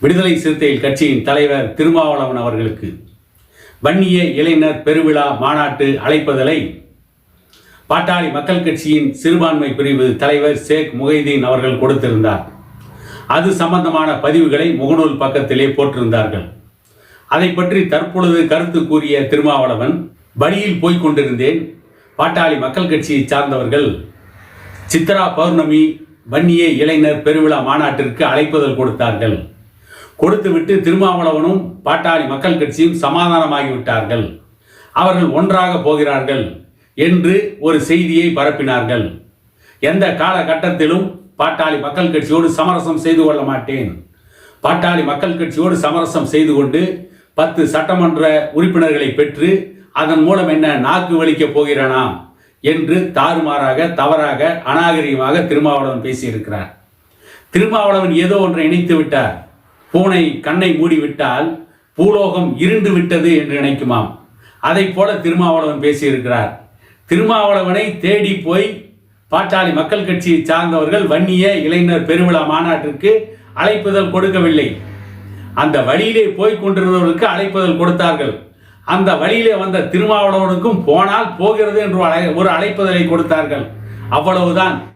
விடுதலை சிறுத்தைகள் கட்சியின் தலைவர் திருமாவளவன் அவர்களுக்கு வன்னிய இளைஞர் பெருவிழா மாநாட்டு அழைப்பதலை பாட்டாளி மக்கள் கட்சியின் சிறுபான்மை பிரிவு தலைவர் ஷேக் முகைதீன் அவர்கள் கொடுத்திருந்தார். அது சம்பந்தமான பதிவுகளை முகநூல் பக்கத்திலே போட்டிருந்தார்கள். அதை பற்றி தற்பொழுது கருத்து கூறிய திருமாவளவன், வழியில் போய்க் கொண்டிருந்தேன். பாட்டாளி மக்கள் கட்சியை சார்ந்தவர்கள் சித்ரா பௌர்ணமி வன்னிய இளைஞர் பெருவிழா மாநாட்டிற்கு அழைப்புதல் கொடுத்தார்கள். கொடுத்துவிட்டு திருமாவளவனும் பாட்டாளி மக்கள் கட்சியும் சமாதானமாகிவிட்டார்கள், அவர்கள் ஒன்றாக போகிறார்கள் என்று ஒரு செய்தியை பரப்பினார்கள். எந்த காலகட்டத்திலும் பாட்டாளி மக்கள் கட்சியோடு சமரசம் செய்து கொள்ள மாட்டேன், பாட்டாளி மக்கள் கட்சியோடு சமரசம் செய்து கொண்டு 10 சட்டமன்ற உறுப்பினர்களை பெற்று அதன் மூலம் என்ன நாக்கு வலிக்கப் போகிறானா என்று தாறுமாறாக, தவறாக, அநாகரிகமாக திருமாவளவன் பேசியிருக்கிறார். திருமாவளவன் ஏதோ ஒன்றை இணைத்து விட்டார். பூனை கண்ணை மூடிவிட்டால் பூலோகம் இருண்டு விட்டது என்று நினைக்குமாம். அதை போல திருமாவளவன் பேசியிருக்கிறார். திருமாவளவனை தேடி போய் பாட்டாளி மக்கள் கட்சியை சார்ந்தவர்கள் வன்னிய இளைஞர் பெருவிழா மாநாட்டிற்கு அழைப்புதல் கொடுக்கவில்லை. அந்த வழியிலே போய் கொண்டிருந்தவர்களுக்கு அழைப்புதல் கொடுத்தார்கள். அந்த வழியிலே வந்த திருமாவளவனுக்கும் போனால் போகிறது என்று ஒரு அழைப்புதலை கொடுத்தார்கள். அவ்வளவுதான்.